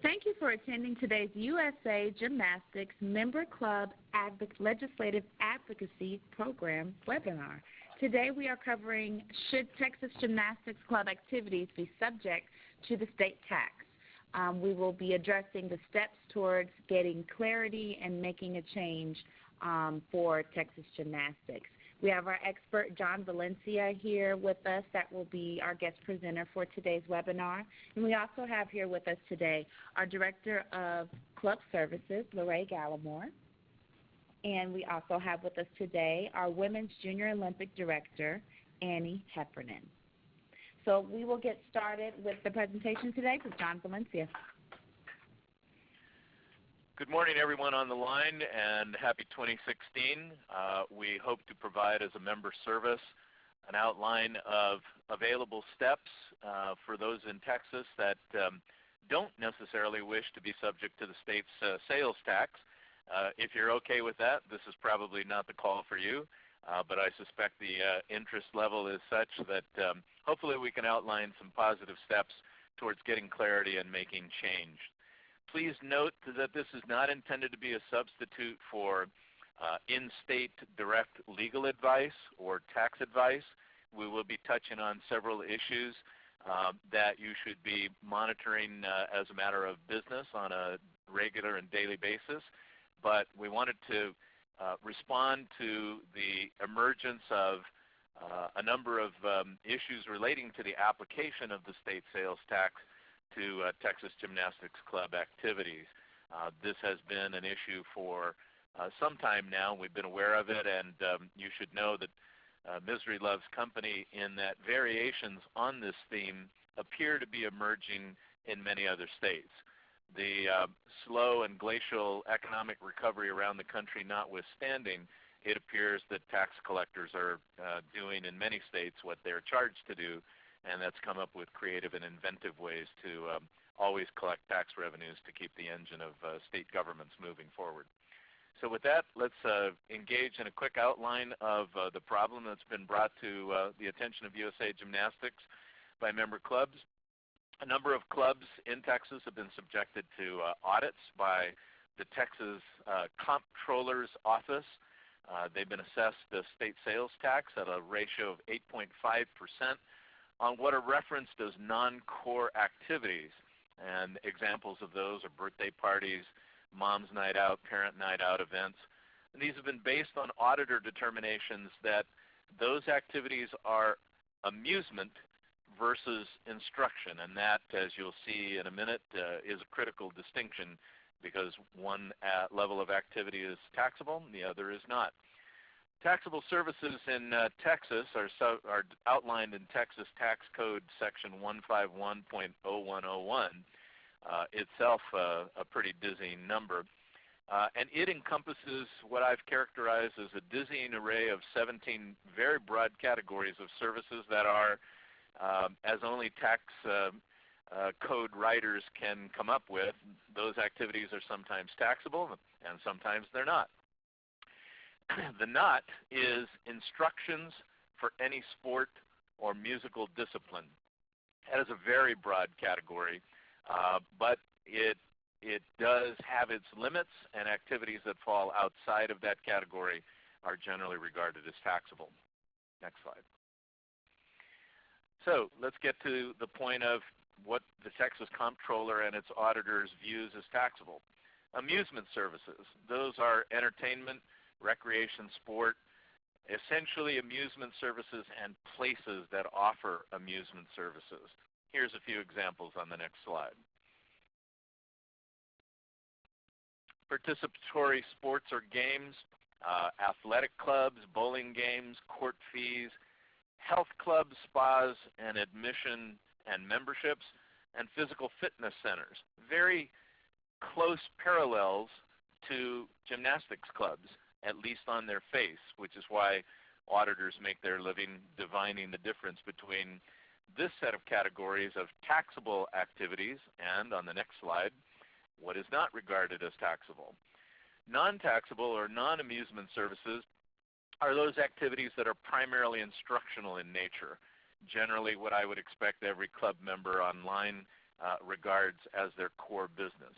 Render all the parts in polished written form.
Thank you for attending today's USA Gymnastics Member Club Legislative Advocacy Program webinar. Today we are covering should Texas Gymnastics Club activities be subject to the state tax. We will be addressing the steps towards getting clarity and making a change for Texas Gymnastics. We have our expert, John Valencia, here with us. That will be our guest presenter for today's webinar. And we also have here with us today our Director of Club Services, Lorraine Gallimore. And we also have with us today our Women's Junior Olympic Director, Annie Heffernan. So we will get started with the presentation today with John Valencia. Good morning, everyone on the line, and happy 2016. We hope to provide as a member service an outline of available steps for those in Texas that don't necessarily wish to be subject to the state's sales tax. If you're okay with that, this is probably not the call for you, but I suspect the interest level is such that hopefully we can outline some positive steps towards getting clarity and making change. Please note that this is not intended to be a substitute for in-state direct legal advice or tax advice. We will be touching on several issues that you should be monitoring as a matter of business on a regular and daily basis. But we wanted to respond to the emergence of a number of issues relating to the application of the state sales tax to Texas Gymnastics Club activities. This has been an issue for some time now. We've been aware of it, and you should know that misery loves company in that variations on this theme appear to be emerging in many other states. The slow and glacial economic recovery around the country notwithstanding, it appears that tax collectors are doing in many states what they're charged to do, and that's come up with creative and inventive ways to always collect tax revenues to keep the engine of state governments moving forward. So with that, let's engage in a quick outline of the problem that's been brought to the attention of USA Gymnastics by member clubs. A number of clubs in Texas have been subjected to audits by the Texas Comptroller's Office. They've been assessed the state sales tax at a ratio of 8.5% on what are referenced as non-core activities. And examples of those are birthday parties, mom's night out, parent night out events. And these have been based on auditor determinations that those activities are amusement versus instruction. And that, as you'll see in a minute, is a critical distinction because one level of activity is taxable and the other is not. Taxable services in Texas are outlined in Texas Tax Code Section 151.0101, itself a pretty dizzying number. And it encompasses what I've characterized as a dizzying array of 17 very broad categories of services that are, as only tax code writers can come up with, those activities are sometimes taxable and sometimes they're not. The not is instructions for any sport or musical discipline. That is a very broad category, but it does have its limits, and activities that fall outside of that category are generally regarded as taxable. Next slide. So let's get to the point of what the Texas Comptroller and its auditors views as taxable. Amusement services, those are entertainment, recreation, sport, essentially amusement services and places that offer amusement services. Here's a few examples on the next slide. Participatory sports or games, athletic clubs, bowling games, court fees, health clubs, spas, and admission and memberships, and physical fitness centers. Very close parallels to gymnastics clubs, at least on their face, which is why auditors make their living divining the difference between this set of categories of taxable activities and, on the next slide, what is not regarded as taxable. Non-taxable or non-amusement services are those activities that are primarily instructional in nature. Generally what I would expect every club member online regards as their core business,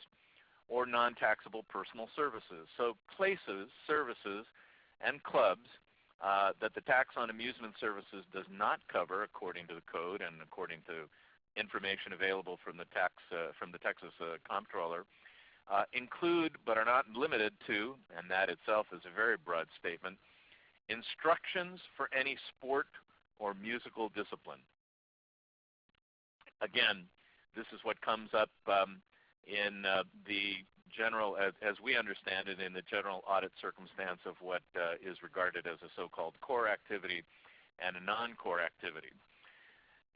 or non-taxable personal services. So places, services, and clubs that the tax on amusement services does not cover according to the code and according to information available from the Texas Comptroller, include but are not limited to, and that itself is a very broad statement, instructions for any sport or musical discipline. Again, this is what comes up in the general, as we understand it, in the general audit circumstance of what is regarded as a so-called core activity and a non-core activity.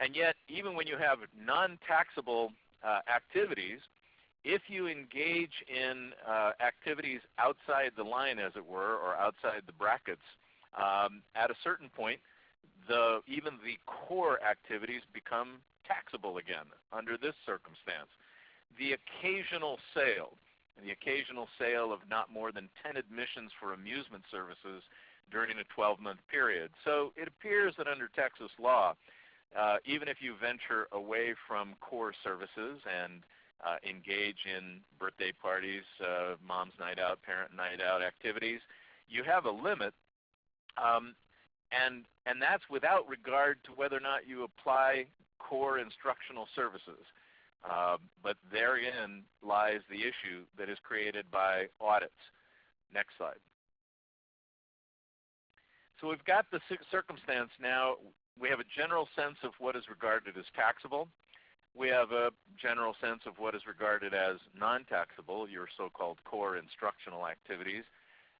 And yet, even when you have non-taxable activities, if you engage in activities outside the line, as it were, or outside the brackets, at a certain point, even the core activities become taxable again under this circumstance. The occasional sale of not more than 10 admissions for amusement services during a 12-month period. So it appears that under Texas law, even if you venture away from core services and engage in birthday parties, mom's night out, parent night out activities, you have a limit, and that's without regard to whether or not you apply core instructional services. But therein lies the issue that is created by audits. Next slide. So we've got the circumstance now. We have a general sense of what is regarded as taxable. We have a general sense of what is regarded as non-taxable, your so-called core instructional activities.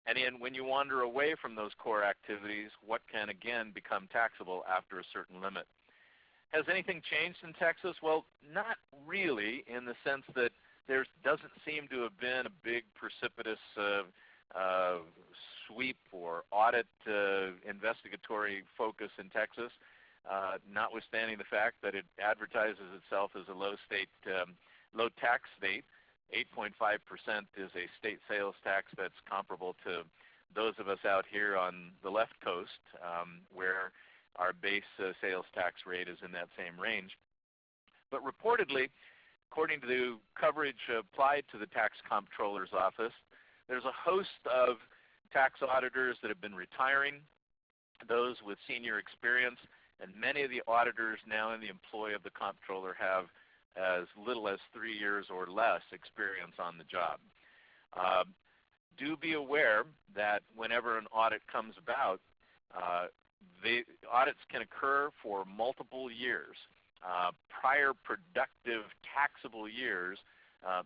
And when you wander away from those core activities, what can again become taxable after a certain limit? Has anything changed in Texas? Well, not really, in the sense that there doesn't seem to have been a big precipitous sweep or audit investigatory focus in Texas, notwithstanding the fact that it advertises itself as a low tax state. 8.5% is a state sales tax that's comparable to those of us out here on the left coast, where our base sales tax rate is in that same range. But reportedly, according to the coverage applied to the tax comptroller's office, there's a host of tax auditors that have been retiring, those with senior experience, and many of the auditors now in the employ of the comptroller have as little as 3 years or less experience on the job. Do be aware that whenever an audit comes about, the audits can occur for multiple years. Prior productive taxable years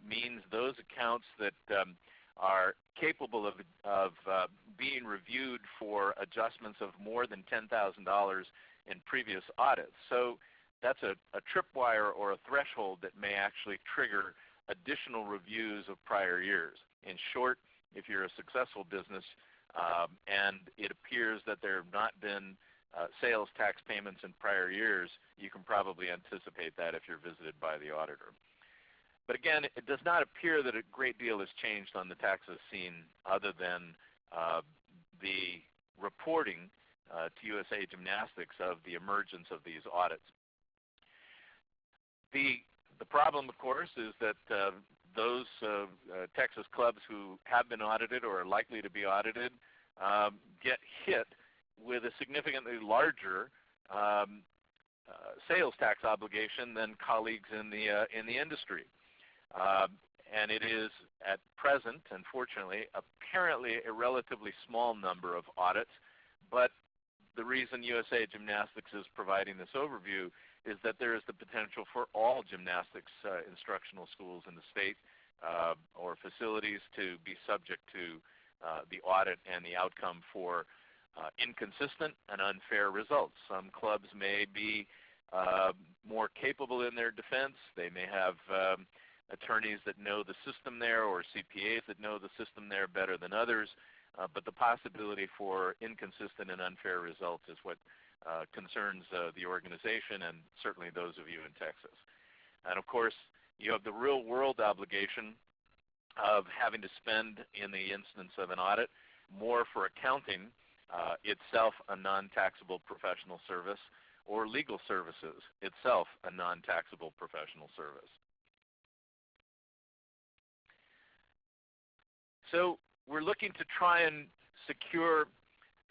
means those accounts that are capable of being reviewed for adjustments of more than $10,000 in previous audits. So that's a tripwire or a threshold that may actually trigger additional reviews of prior years. In short, if you're a successful business and it appears that there have not been sales tax payments in prior years, you can probably anticipate that if you're visited by the auditor. But again, it does not appear that a great deal has changed on the Texas scene other than the reporting to USA Gymnastics of the emergence of these audits. The problem, of course, is that those Texas clubs who have been audited or are likely to be audited get hit with a significantly larger sales tax obligation than colleagues in the industry. And it is at present, unfortunately, apparently a relatively small number of audits, but the reason USA Gymnastics is providing this overview is that there is the potential for all gymnastics instructional schools in the state or facilities to be subject to the audit and the outcome for inconsistent and unfair results. Some clubs may be more capable in their defense. They may have attorneys that know the system there or CPAs that know the system there better than others. But the possibility for inconsistent and unfair results is what concerns the organization and certainly those of you in Texas. And of course, you have the real world obligation of having to spend, in the instance of an audit, more for accounting, itself a non-taxable professional service, or legal services, itself a non-taxable professional service. So we're looking to try and secure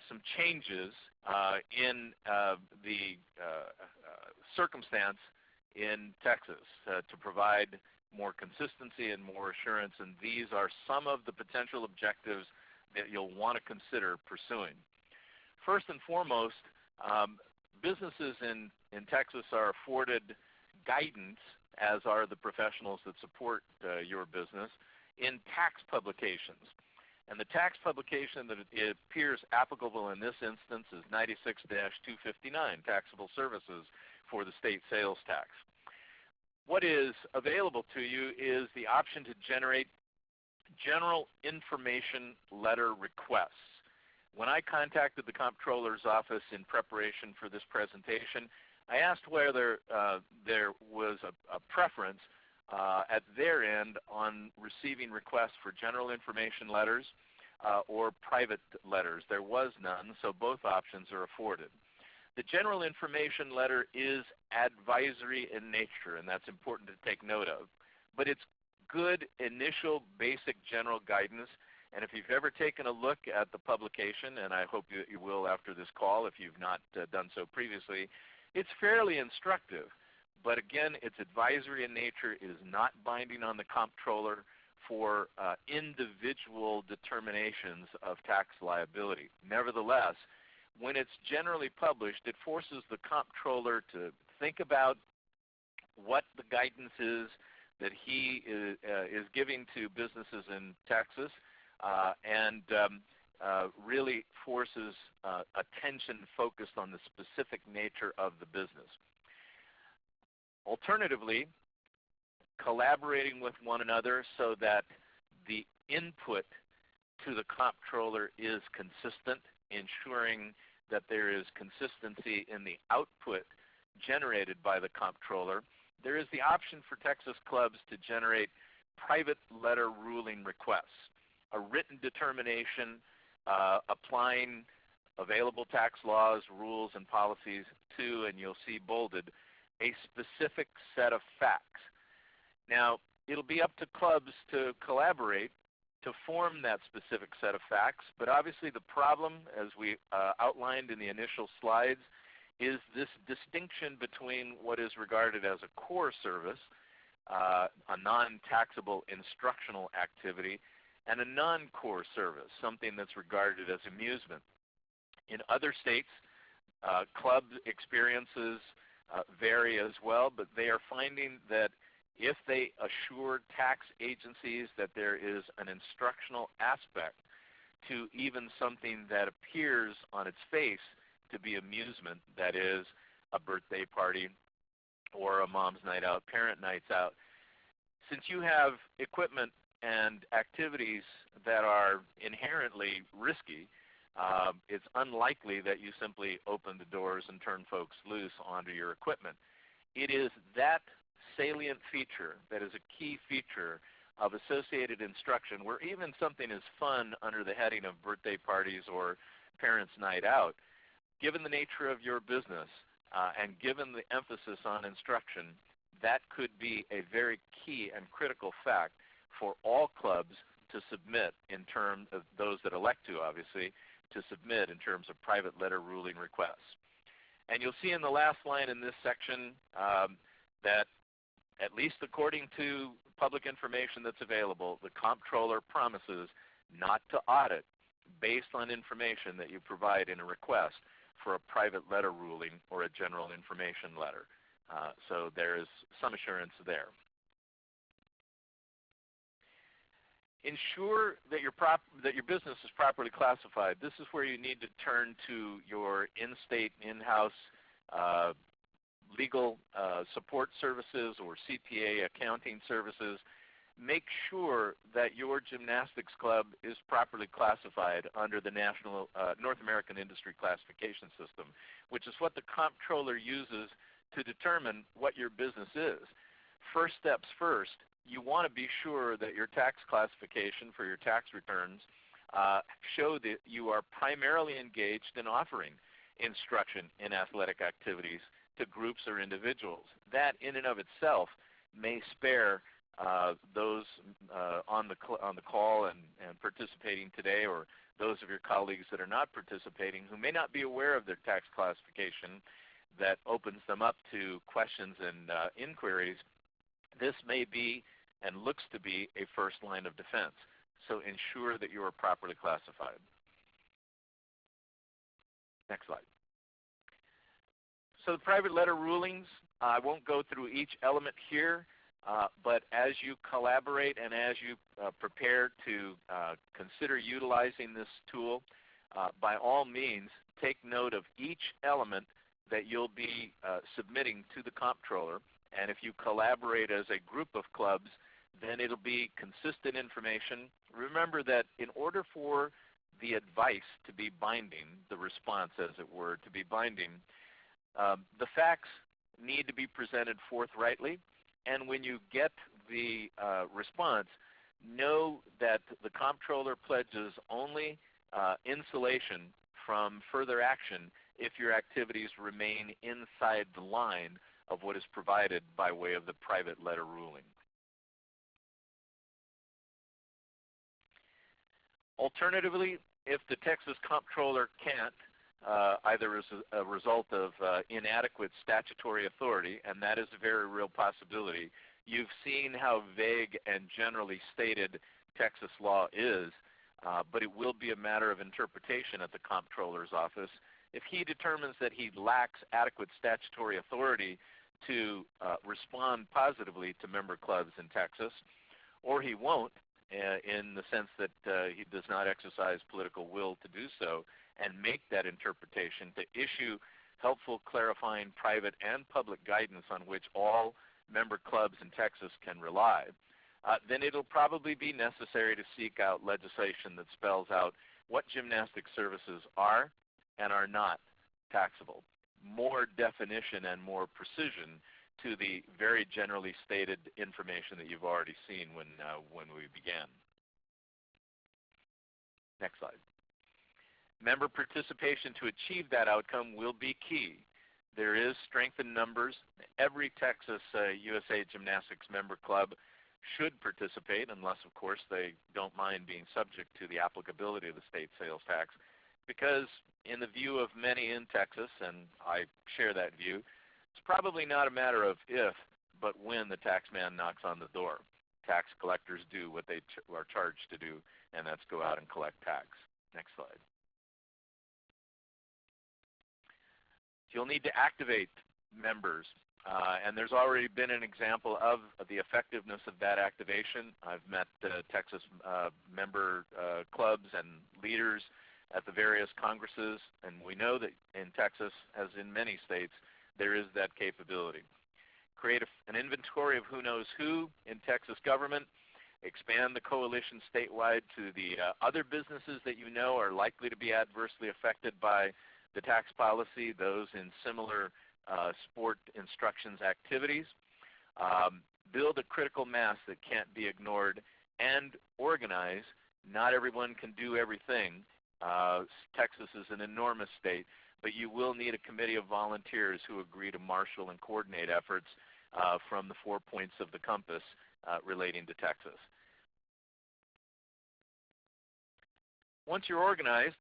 some changes in the circumstance in Texas to provide more consistency and more assurance, and these are some of the potential objectives that you'll want to consider pursuing. First and foremost, businesses in Texas are afforded guidance, as are the professionals that support your business, in tax publications. And the tax publication that it appears applicable in this instance is 96-259, Taxable Services for the State Sales Tax. What is available to you is the option to generate general information letter requests. When I contacted the Comptroller's office in preparation for this presentation, I asked whether there was a preference at their end on receiving requests for general information letters or private letters. There was none, so both options are afforded. The general information letter is advisory in nature, and that's important to take note of. But it's good initial basic general guidance, and if you've ever taken a look at the publication, and I hope you will after this call if you've not done so previously, it's fairly instructive. But again, it's advisory in nature. It is not binding on the comptroller for individual determinations of tax liability. Nevertheless, when it's generally published, it forces the comptroller to think about what the guidance is that he is giving to businesses in Texas and really forces attention focused on the specific nature of the business. Alternatively, collaborating with one another so that the input to the comptroller is consistent, ensuring that there is consistency in the output generated by the comptroller. There is the option for Texas clubs to generate private letter ruling requests, a written determination applying available tax laws, rules, and policies to, and you'll see bolded, a specific set of facts. Now, it'll be up to clubs to collaborate to form that specific set of facts, but obviously the problem, as we outlined in the initial slides, is this distinction between what is regarded as a core service, a non-taxable instructional activity, and a non-core service, something that's regarded as amusement. In other states, club experiences vary as well, but they are finding that if they assure tax agencies that there is an instructional aspect to even something that appears on its face to be amusement, that is a birthday party or a mom's night out, parent nights out, since you have equipment and activities that are inherently risky, it's unlikely that you simply open the doors and turn folks loose onto your equipment. It is that salient feature that is a key feature of associated instruction, where even something as fun under the heading of birthday parties or parents' night out, given the nature of your business and given the emphasis on instruction, that could be a very key and critical fact for all clubs to submit in terms of those that elect to, obviously, to submit in terms of private letter ruling requests. And you'll see in the last line in this section that, at least according to public information that's available, the comptroller promises not to audit based on information that you provide in a request for a private letter ruling or a general information letter. So there is some assurance there. Ensure that your business is properly classified. This is where you need to turn to your in-state, in-house legal support services or CPA accounting services. Make sure that your gymnastics club is properly classified under the National North American Industry Classification System, which is what the comptroller uses to determine what your business is. First steps first, you want to be sure that your tax classification for your tax returns show that you are primarily engaged in offering instruction in athletic activities to groups or individuals. That in and of itself may spare those on the call and participating today, or those of your colleagues that are not participating who may not be aware of their tax classification that opens them up to questions and inquiries, this may be and looks to be a first line of defense. So ensure that you are properly classified. Next slide. So the private letter rulings, I won't go through each element here, but as you collaborate and as you prepare to consider utilizing this tool, by all means take note of each element that you'll be submitting to the comptroller. And if you collaborate as a group of clubs, then it'll be consistent information. Remember that in order for the advice to be binding, the response as it were, to be binding, the facts need to be presented forthrightly. And when you get the response, know that the comptroller pledges only insulation from further action if your activities remain inside the line of what is provided by way of the private letter ruling. Alternatively, if the Texas comptroller can't, either as a result of inadequate statutory authority, and that is a very real possibility. You've seen how vague and generally stated Texas law is, but it will be a matter of interpretation at the comptroller's office. If he determines that he lacks adequate statutory authority to respond positively to member clubs in Texas, or he won't, in the sense that he does not exercise political will to do so, and make that interpretation to issue helpful, clarifying private and public guidance on which all member clubs in Texas can rely, then it'll probably be necessary to seek out legislation that spells out what gymnastic services are and are not taxable. More definition and more precision to the very generally stated information that you've already seen when we began. Next slide. Member participation to achieve that outcome will be key. There is strength in numbers. Every Texas USA Gymnastics member club should participate, unless of course they don't mind being subject to the applicability of the state sales tax, because in the view of many in Texas, and I share that view, it's probably not a matter of if, but when the tax man knocks on the door. Tax collectors do what they are charged to do, and that's go out and collect tax. Next slide. You'll need to activate members, and there's already been an example of the effectiveness of that activation. I've met Texas member clubs and leaders at the various congresses, and we know that in Texas, as in many states, there is that capability. Create an inventory of who knows who in Texas government. Expand the coalition statewide to the other businesses that you know are likely to be adversely affected by the tax policy, those in similar sport instructions activities. Build a critical mass that can't be ignored, and organize. Not everyone can do everything. Texas is an enormous state, but you will need a committee of volunteers who agree to marshal and coordinate efforts from the 4 points of the compass relating to Texas. Once you're organized,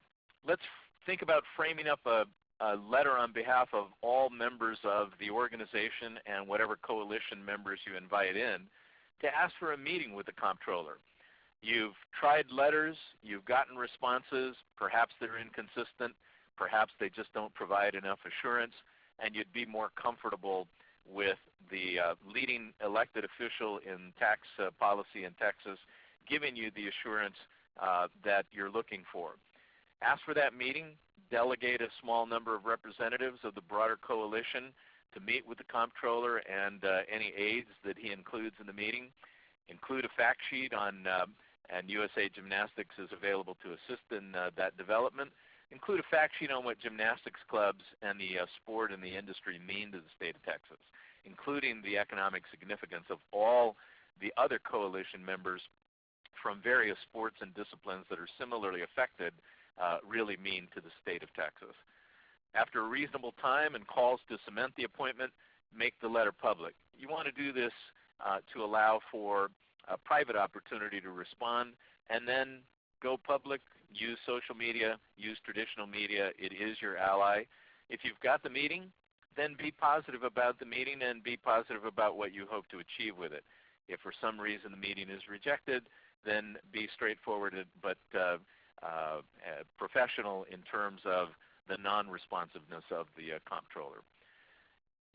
let's think about framing up a letter on behalf of all members of the organization and whatever coalition members you invite in to ask for a meeting with the comptroller. You've tried letters, you've gotten responses, perhaps they're inconsistent, perhaps they just don't provide enough assurance, and you'd be more comfortable with the leading elected official in tax policy in Texas giving you the assurance that you're looking for. Ask for that meeting. Delegate a small number of representatives of the broader coalition to meet with the comptroller and any aides that he includes in the meeting. Include a fact sheet on, and USA Gymnastics is available to assist in that development. Include a fact sheet on what gymnastics clubs and the sport and the industry mean to the state of Texas, including the economic significance of all the other coalition members from various sports and disciplines that are similarly affected really mean to the state of Texas. After a reasonable time and calls to cement the appointment, make the letter public. You want to do this to allow for a private opportunity to respond, and then go public, use social media, use traditional media. It is your ally. If you've got the meeting, then be positive about the meeting and be positive about what you hope to achieve with it. If for some reason the meeting is rejected, then be straightforward but professional in terms of the non-responsiveness of the comptroller.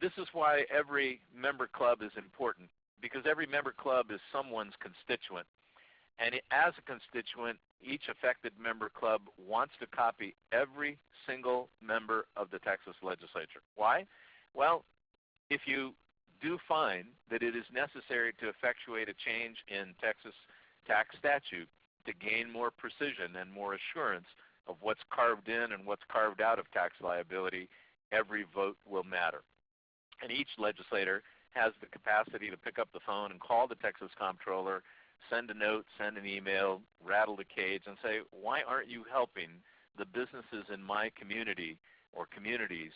This is why every member club is important, because every member club is someone's constituent. And as a constituent, each affected member club wants to copy every single member of the Texas legislature. Why? Well, if you do find that it is necessary to effectuate a change in Texas tax statute to gain more precision and more assurance of what's carved in and what's carved out of tax liability, every vote will matter. And each legislator has the capacity to pick up the phone and call the Texas comptroller, send a note, send an email, rattle the cage, and say, why aren't you helping the businesses in my community or communities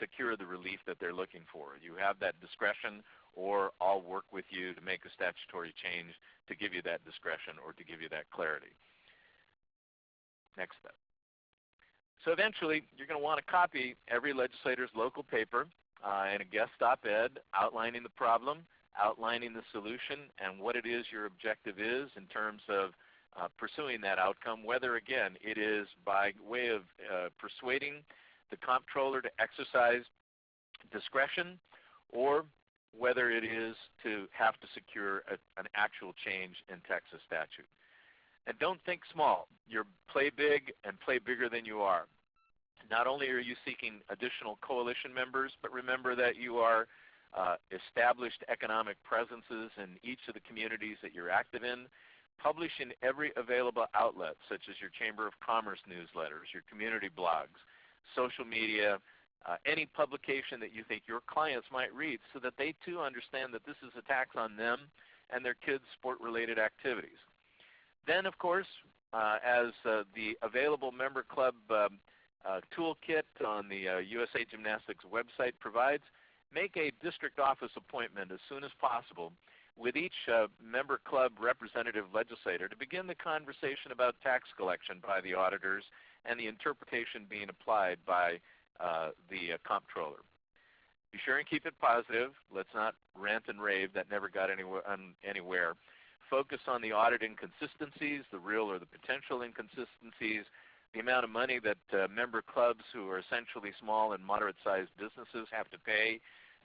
secure the relief that they're looking for? You have that discretion, or I'll work with you to make a statutory change to give you that discretion or to give you that clarity. Next step. So eventually, you're going to want to copy every legislator's local paper and a guest op-ed outlining the problem, outlining the solution, and what it is your objective is in terms of pursuing that outcome, whether, again, it is by way of persuading the comptroller to exercise discretion, or whether it is to have to secure an actual change in Texas statute. And don't think small. Play big and play bigger than you are. Not only are you seeking additional coalition members, but remember that you are established economic presences in each of the communities that you're active in. Publish in every available outlet, such as your Chamber of Commerce newsletters, your community blogs, social media, any publication that you think your clients might read, so that they too understand that this is a tax on them and their kids' sport-related activities. Then, of course, as the available member club toolkit on the USA Gymnastics website provides, make a district office appointment as soon as possible with each member club representative legislator to begin the conversation about tax collection by the auditors and the interpretation being applied by the comptroller. Be sure and keep it positive. Let's not rant and rave. That never got anywhere. Focus on the audit inconsistencies, the real or the potential inconsistencies, the amount of money that member clubs who are essentially small and moderate-sized businesses have to pay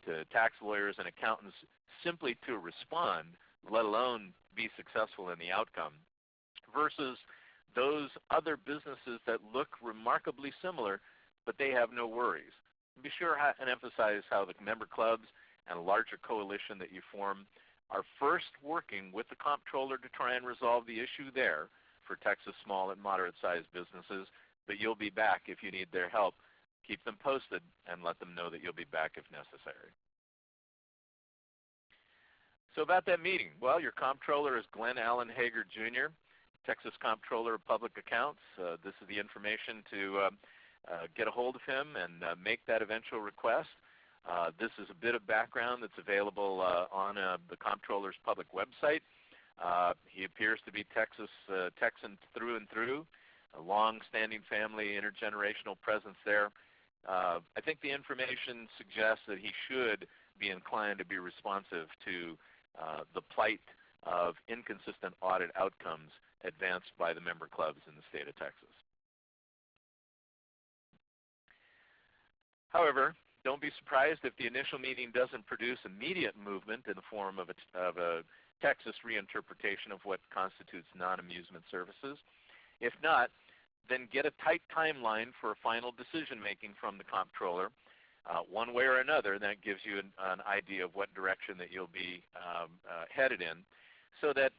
to tax lawyers and accountants simply to respond, let alone be successful in the outcome, versus those other businesses that look remarkably similar, but they have no worries. Be sure and emphasize how the member clubs and a larger coalition that you form are first working with the comptroller to try and resolve the issue there for Texas small and moderate-sized businesses, but you'll be back if you need their help. Keep them posted and let them know that you'll be back if necessary. So about that meeting, well, your comptroller is Glenn Allen Hager, Jr., Texas Comptroller of Public Accounts. This is the information to get a hold of him and make that eventual request. This is a bit of background that's available on the comptroller's public website. He appears to be Texan through and through, a long-standing family, intergenerational presence there. I think the information suggests that he should be inclined to be responsive to the plight of inconsistent audit outcomes advanced by the member clubs in the state of Texas. However, don't be surprised if the initial meeting doesn't produce immediate movement in the form of a Texas reinterpretation of what constitutes non-amusement services. If not, then get a tight timeline for a final decision-making from the comptroller. One way or another, that gives you an idea of what direction that you'll be headed in, so that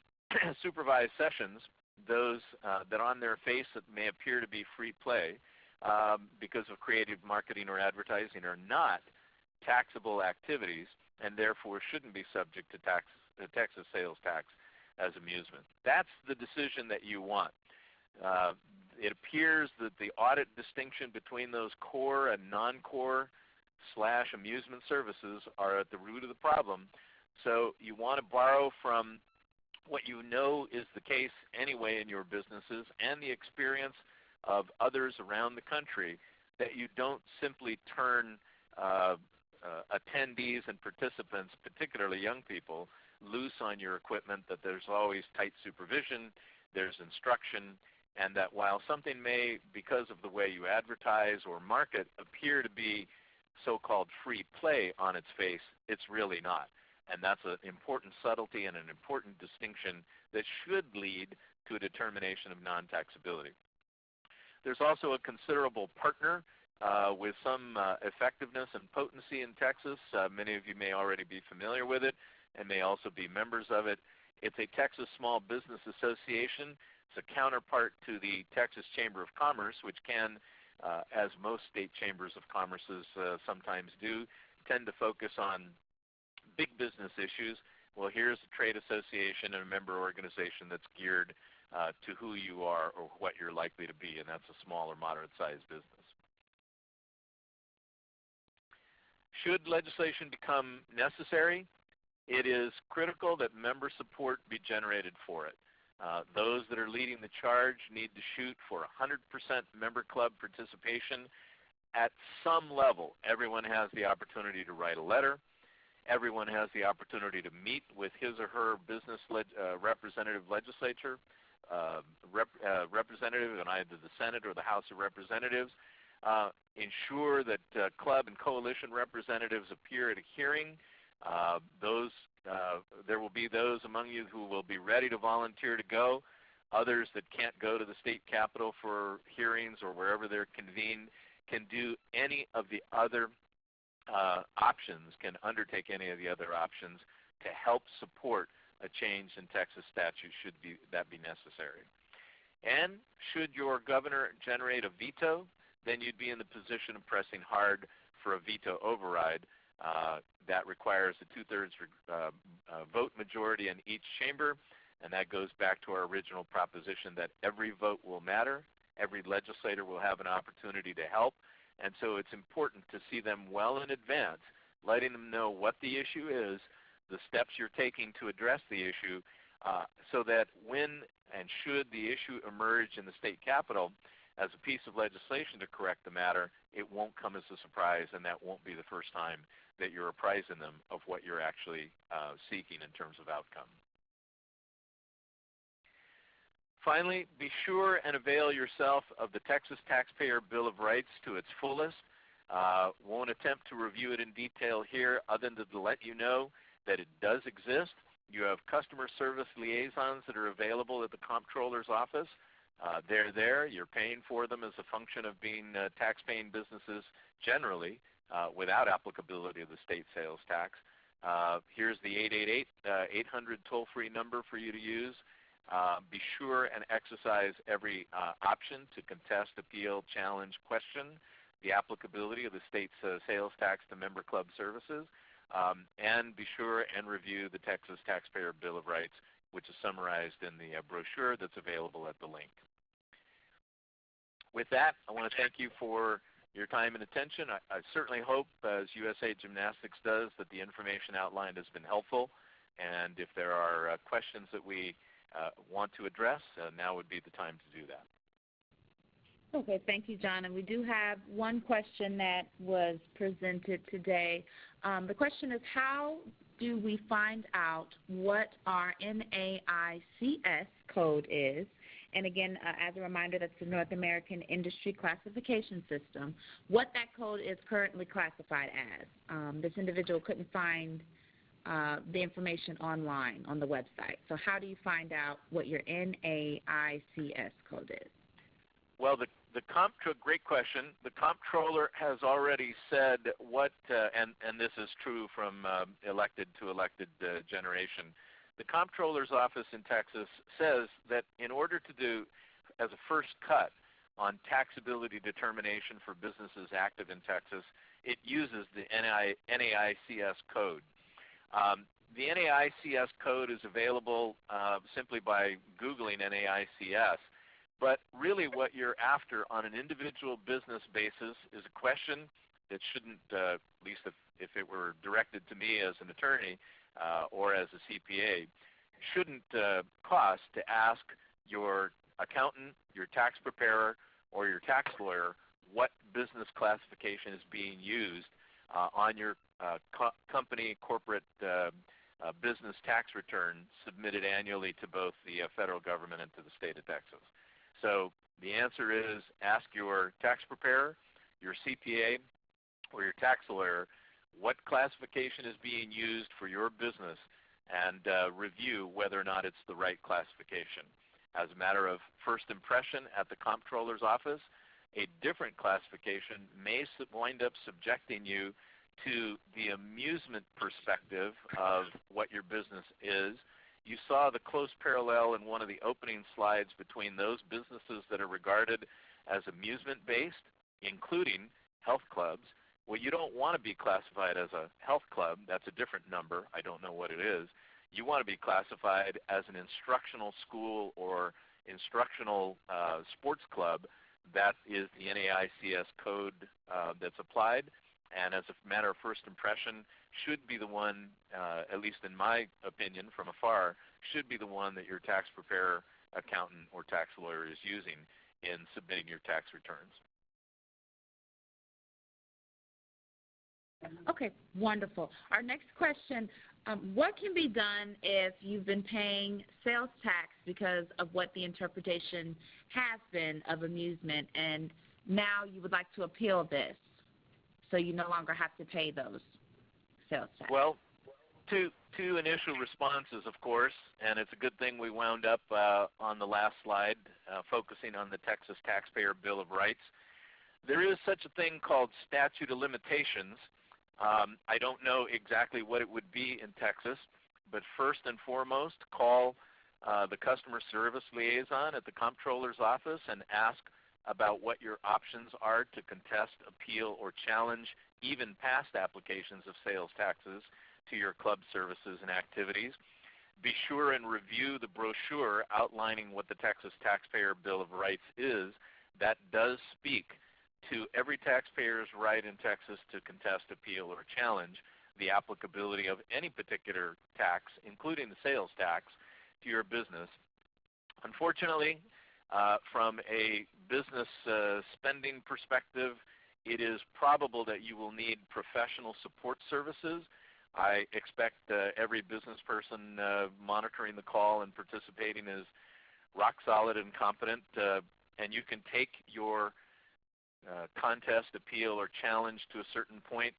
supervised sessions, those that on their face that may appear to be free play because of creative marketing or advertising, are not taxable activities and therefore shouldn't be subject to Texas sales tax as amusement. That's the decision that you want. It appears that the audit distinction between those core and non-core / amusement services are at the root of the problem. So you want to borrow from what you know is the case anyway in your businesses and the experience of others around the country, that you don't simply turn attendees and participants, particularly young people, loose on your equipment, that there's always tight supervision, there's instruction, and that while something may, because of the way you advertise or market, appear to be so-called free play on its face, it's really not. And that's an important subtlety and an important distinction that should lead to a determination of non-taxability. There's also a considerable partner with some effectiveness and potency in Texas. Many of you may already be familiar with it and may also be members of it. It's a Texas Small Business Association. It's a counterpart to the Texas Chamber of Commerce, which can, as most state chambers of commerces sometimes do, tend to focus on big business issues. Well, here's a trade association and a member organization that's geared to who you are or what you're likely to be, and that's a small or moderate-sized business. Should legislation become necessary, it is critical that member support be generated for it. Those that are leading the charge need to shoot for 100% member club participation at some level. Everyone has the opportunity to write a letter. Everyone has the opportunity to meet with his or her business representative representative in either the Senate or the House of Representatives. Ensure that club and coalition representatives appear at a hearing. There will be those among you who will be ready to volunteer to go. Others that can't go to the state capitol for hearings or wherever they're convened can do any of the other options, can undertake any of the other options to help support a change in Texas statute should that be necessary. And should your governor generate a veto, then you'd be in the position of pressing hard for a veto override. That requires a 2/3 vote majority in each chamber, and that goes back to our original proposition that every vote will matter. Every legislator will have an opportunity to help, and so it's important to see them well in advance, letting them know what the issue is, the steps you're taking to address the issue, so that when and should the issue emerge in the state capitol as a piece of legislation to correct the matter, it won't come as a surprise, and that won't be the first time that you're apprising them of what you're actually seeking in terms of outcome. Finally, be sure and avail yourself of the Texas Taxpayer Bill of Rights to its fullest. Won't attempt to review it in detail here other than to let you know that it does exist. You have customer service liaisons that are available at the comptroller's office. They're there. You're paying for them as a function of being tax-paying businesses generally without applicability of the state sales tax. Here's the 888-800 toll-free number for you to use. Be sure and exercise every option to contest, appeal, challenge, question the applicability of the state's sales tax to member club services. And be sure and review the Texas Taxpayer Bill of Rights, which is summarized in the brochure that's available at the link. With that, I want to thank you for your time and attention. I certainly hope, as USA Gymnastics does, that the information outlined has been helpful. And if there are questions that we want to address, now would be the time to do that. Okay, thank you, John. And we do have one question that was presented today. The question is, how do we find out what our NAICS code is? And again, as a reminder, that's the North American Industry Classification System, what that code is currently classified as. This individual couldn't find the information online on the website. So how do you find out what your NAICS code is? Well, great question. The comptroller has already said what, and this is true from elected to elected generation. The comptroller's office in Texas says that in order to do, as a first cut on taxability determination for businesses active in Texas, it uses the NAICS code. The NAICS code is available simply by Googling NAICS. But really what you're after on an individual business basis is a question that shouldn't, at least if it were directed to me as an attorney, or as a CPA shouldn't cost to ask your accountant, your tax preparer, or your tax lawyer what business classification is being used on your company corporate business tax return submitted annually to both the federal government and to the state of Texas. So the answer is ask your tax preparer, your CPA, or your tax lawyer what classification is being used for your business and review whether or not it's the right classification. As a matter of first impression at the comptroller's office, a different classification may wind up subjecting you to the amusement perspective of what your business is. You saw the close parallel in one of the opening slides between those businesses that are regarded as amusement-based, including health clubs. Well, you don't want to be classified as a health club. That's a different number. I don't know what it is. You want to be classified as an instructional school or instructional sports club. That is the NAICS code that's applied, and as a matter of first impression, should be the one, at least in my opinion from afar, should be the one that your tax preparer, accountant, or tax lawyer is using in submitting your tax returns. Okay, wonderful. Our next question, what can be done if you've been paying sales tax because of what the interpretation has been of amusement, and now you would like to appeal this so you no longer have to pay those sales tax? Well, two initial responses, of course, and it's a good thing we wound up on the last slide focusing on the Texas Taxpayer Bill of Rights. There is such a thing called statute of limitations. I don't know exactly what it would be in Texas, but first and foremost, call the customer service liaison at the comptroller's office and ask about what your options are to contest, appeal, or challenge even past applications of sales taxes to your club services and activities. Be sure and review the brochure outlining what the Texas Taxpayer Bill of Rights is. That does speak to every taxpayer's right in Texas to contest, appeal, or challenge the applicability of any particular tax, including the sales tax, to your business. Unfortunately, from a business spending perspective, it is probable that you will need professional support services. I expect every business person monitoring the call and participating is rock solid and competent, and you can take your contest, appeal, or challenge to a certain point,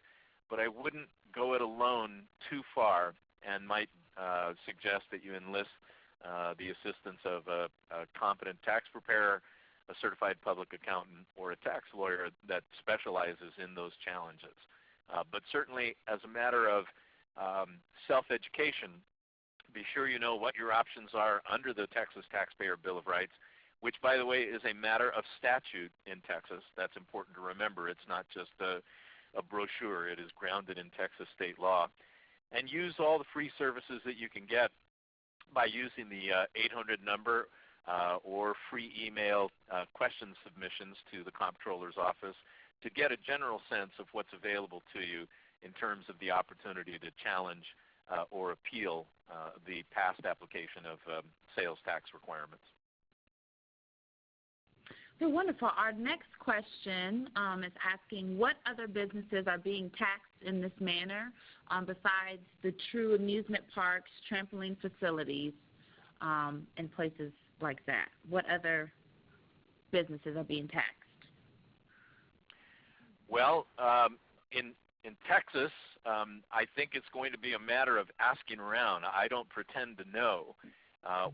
but I wouldn't go it alone too far and might suggest that you enlist the assistance of a competent tax preparer, a certified public accountant, or a tax lawyer that specializes in those challenges. But certainly as a matter of self-education, be sure you know what your options are under the Texas Taxpayer Bill of Rights, which, by the way, is a matter of statute in Texas. That's important to remember. It's not just a brochure. It is grounded in Texas state law. And use all the free services that you can get by using the 800 number or free email question submissions to the comptroller's office to get a general sense of what's available to you in terms of the opportunity to challenge or appeal the past application of sales tax requirements. So wonderful. Our next question is asking what other businesses are being taxed in this manner besides the true amusement parks, trampoline facilities, and places like that? What other businesses are being taxed? Well, in Texas, I think it's going to be a matter of asking around. I don't pretend to know.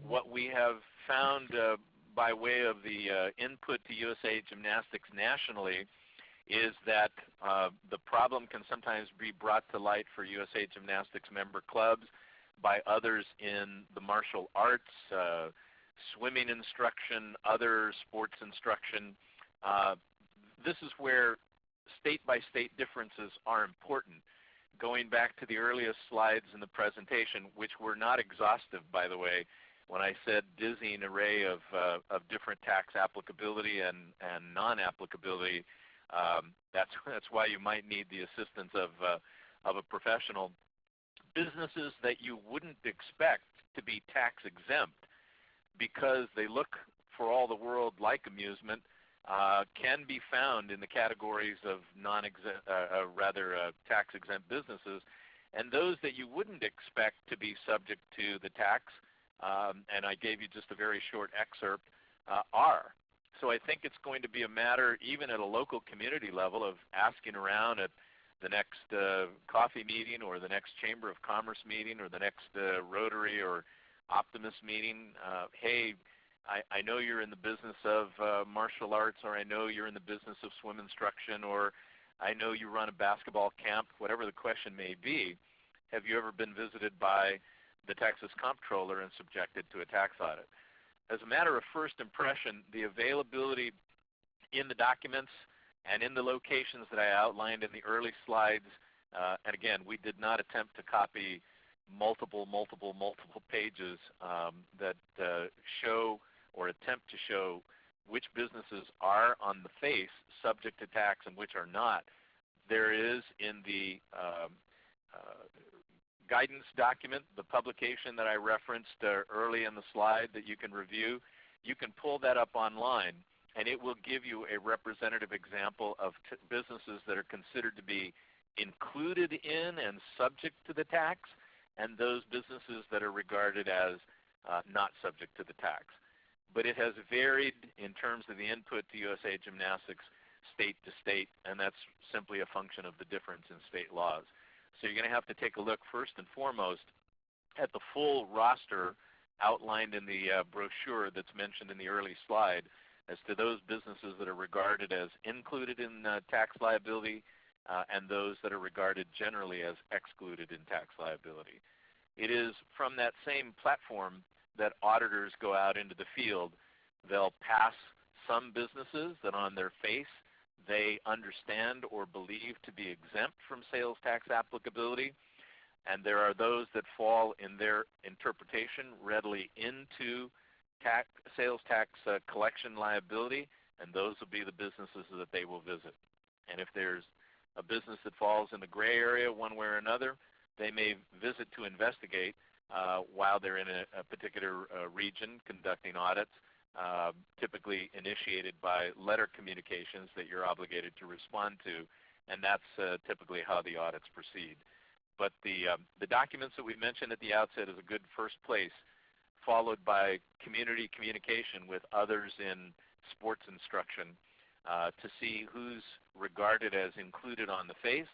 What we have found by way of the input to USA Gymnastics nationally is that the problem can sometimes be brought to light for USA Gymnastics member clubs by others in the martial arts, swimming instruction, other sports instruction. This is where state-by-state differences are important. Going back to the earliest slides in the presentation, which were not exhaustive, by the way, when I said dizzying array of different tax applicability and non-applicability, that's why you might need the assistance of a professional. businesses that you wouldn't expect to be tax exempt because they look for all the world like amusement can be found in the categories of tax exempt businesses, and those that you wouldn't expect to be subject to the tax, and I gave you just a very short excerpt, are. So I think it's going to be a matter, even at a local community level, of asking around at the next coffee meeting or the next Chamber of Commerce meeting or the next Rotary or Optimist meeting, hey, I know you're in the business of martial arts, or I know you're in the business of swim instruction, or I know you run a basketball camp, whatever the question may be. Have you ever been visited by the Texas Comptroller and subjected to a tax audit? As a matter of first impression, the availability in the documents and in the locations that I outlined in the early slides, and again, we did not attempt to copy multiple pages that show or attempt to show which businesses are on the face subject to tax and which are not. There is in the guidance document, the publication that I referenced early in the slide that you can review. You can pull that up online, and it will give you a representative example of businesses that are considered to be included in and subject to the tax, and those businesses that are regarded as not subject to the tax. But it has varied in terms of the input to USA Gymnastics state to state, and that's simply a function of the difference in state laws. So you're going to have to take a look first and foremost at the full roster outlined in the brochure that's mentioned in the early slide as to those businesses that are regarded as included in tax liability and those that are regarded generally as excluded in tax liability. It is from that same platform that auditors go out into the field. They'll pass some businesses that on their face they understand or believe to be exempt from sales tax applicability, and there are those that fall in their interpretation readily into sales tax collection liability, and those will be the businesses that they will visit. And if there's a business that falls in the gray area one way or another, they may visit to investigate while they're in a particular region conducting audits, typically initiated by letter communications that you're obligated to respond to, and that's typically how the audits proceed. But the documents that we mentioned at the outset is a good first place, followed by community communication with others in sports instruction to see who's regarded as included on the face,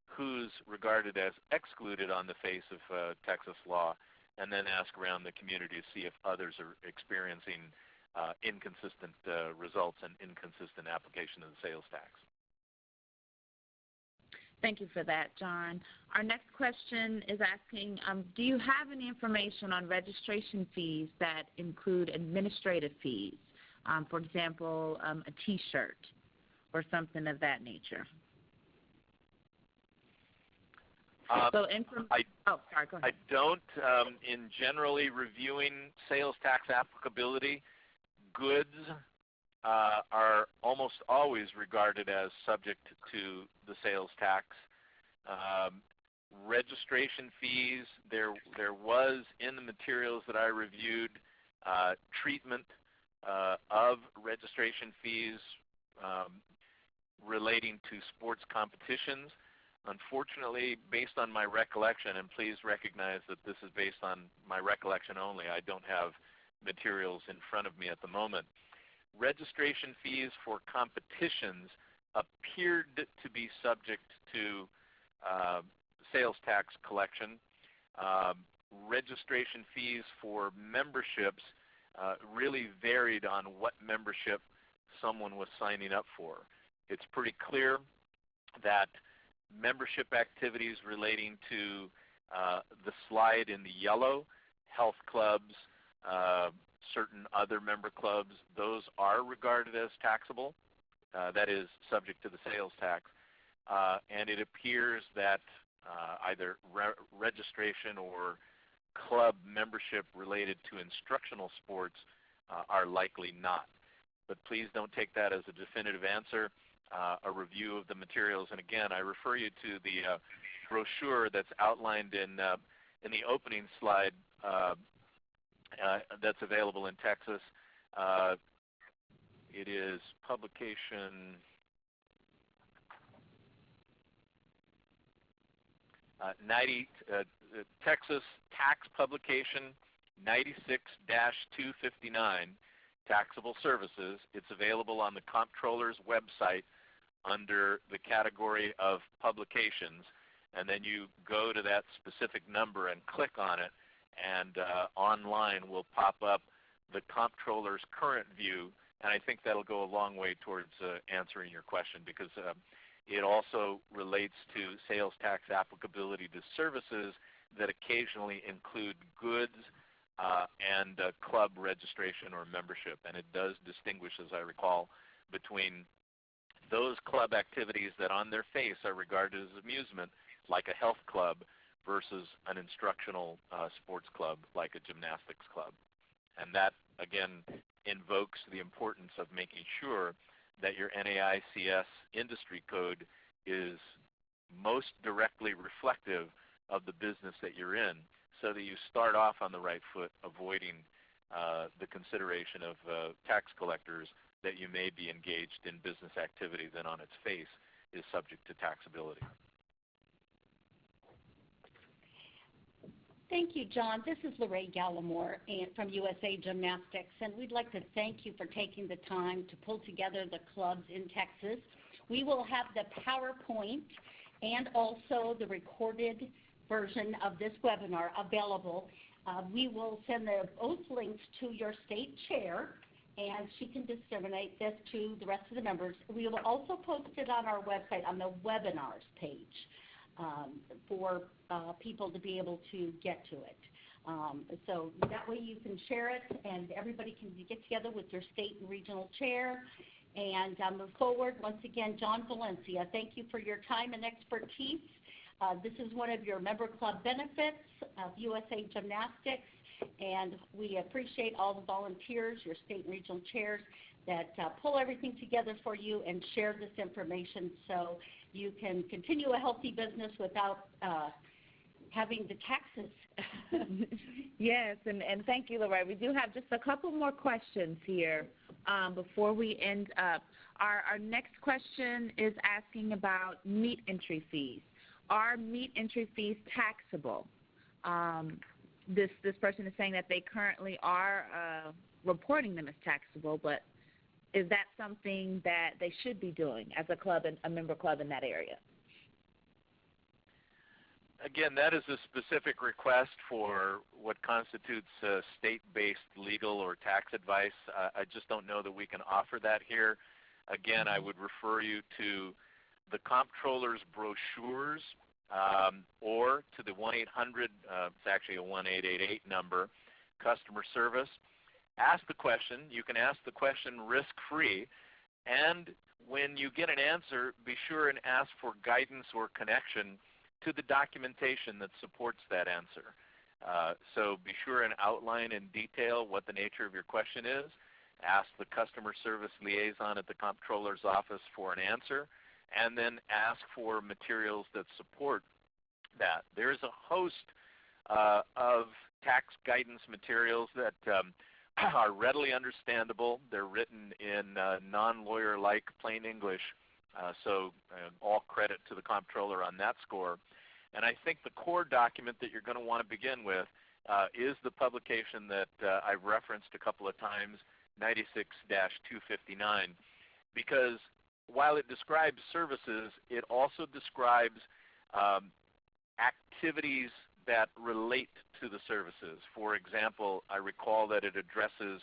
who's regarded as excluded on the face of Texas law, and then ask around the community to see if others are experiencing inconsistent results and inconsistent application of the sales tax. Thank you for that, John. Our next question is asking, do you have any information on registration fees that include administrative fees? For example, a T-shirt or something of that nature. Go ahead. I don't. In generally reviewing sales tax applicability, goods are almost always regarded as subject to the sales tax. Registration fees, there was in the materials that I reviewed treatment of registration fees relating to sports competitions. Unfortunately, based on my recollection, and please recognize that this is based on my recollection only, I don't have materials in front of me at the moment. Registration fees for competitions appeared to be subject to sales tax collection. Registration fees for memberships really varied on what membership someone was signing up for. It's pretty clear that membership activities relating to the slide in the yellow, health clubs, certain other member clubs, those are regarded as taxable. That is subject to the sales tax. And it appears that either registration or club membership related to instructional sports are likely not. But please don't take that as a definitive answer. A review of the materials, and again, I refer you to the brochure that's outlined in the opening slide that's available in Texas. It is publication Texas Tax Publication 96-259, Taxable Services. It's available on the Comptroller's website under the category of publications, and then you go to that specific number and click on it, and online will pop up the Comptroller's current view, and I think that'll go a long way towards answering your question, because it also relates to sales tax applicability to services that occasionally include goods and club registration or membership, and it does distinguish, as I recall, between those club activities that on their face are regarded as amusement, like a health club, versus an instructional sports club like a gymnastics club. And that, again, invokes the importance of making sure that your NAICS industry code is most directly reflective of the business that you're in, so that you start off on the right foot, avoiding the consideration of tax collectors that you may be engaged in business activity that on its face is subject to taxability. Thank you, John. This is Lorraine Gallimore from USA Gymnastics, and we'd like to thank you for taking the time to pull together the clubs in Texas. We will have the PowerPoint and also the recorded version of this webinar available. We will send both links to your state chair, and she can disseminate this to the rest of the members. We will also post it on our website on the webinars page for people to be able to get to it. So that way you can share it, and everybody can get together with your state and regional chair and move forward. Once again, John Valencia, thank you for your time and expertise. This is one of your member club benefits of USA Gymnastics, and we appreciate all the volunteers, your state and regional chairs, that pull everything together for you and share this information so you can continue a healthy business without having the taxes. Yes, and thank you, Lorraine. We do have just a couple more questions here before we end up. Our next question is asking about meet entry fees. Are meet entry fees taxable? This person is saying that they currently are reporting them as taxable, but is that something that they should be doing as a club, and a member club in that area? Again, that is a specific request for what constitutes state-based legal or tax advice. I just don't know that we can offer that here. Again, I would refer you to the Comptroller's brochures or to the 1-800, it's actually a 1-888 number, customer service. Ask the question. You can ask the question risk-free, and when you get an answer, be sure and ask for guidance or connection to the documentation that supports that answer. So be sure and outline in detail what the nature of your question is. Ask the customer service liaison at the Comptroller's office for an answer, and then ask for materials that support that. There's a host of tax guidance materials that are readily understandable. They're written in non-lawyer-like plain English, so all credit to the Comptroller on that score. And I think the core document that you're going to want to begin with is the publication that I've referenced a couple of times, 96-259, because while it describes services, it also describes activities that relate to the services. For example, I recall that it addresses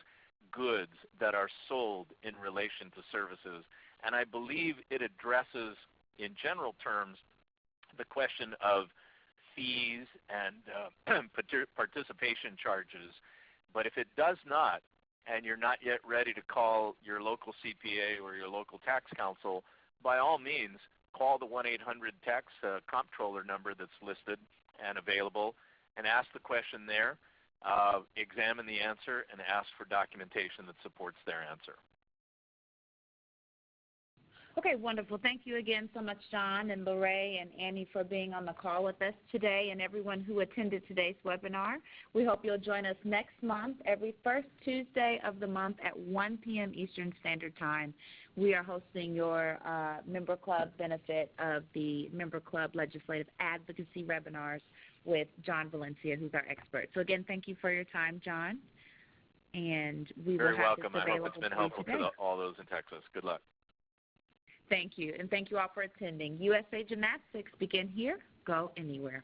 goods that are sold in relation to services. And I believe it addresses, in general terms, the question of fees and participation charges. But if it does not, and you're not yet ready to call your local CPA or your local tax counsel, by all means, call the 1-800-TAX Comptroller number that's listed and available, and ask the question there, examine the answer, and ask for documentation that supports their answer. Okay, wonderful. Thank you again so much, John and Lorraine and Annie, for being on the call with us today, and everyone who attended today's webinar. We hope you'll join us next month, every first Tuesday of the month at 1 p.m. Eastern Standard Time. We are hosting your member club benefit of the Member Club Legislative Advocacy webinars with John Valencia, who's our expert. So again, thank you for your time, John. And we Very will have welcome. this I hope it's been helpful to all those in Texas. Good luck. Thank you, and thank you all for attending. USA Gymnastics, begin here, go anywhere.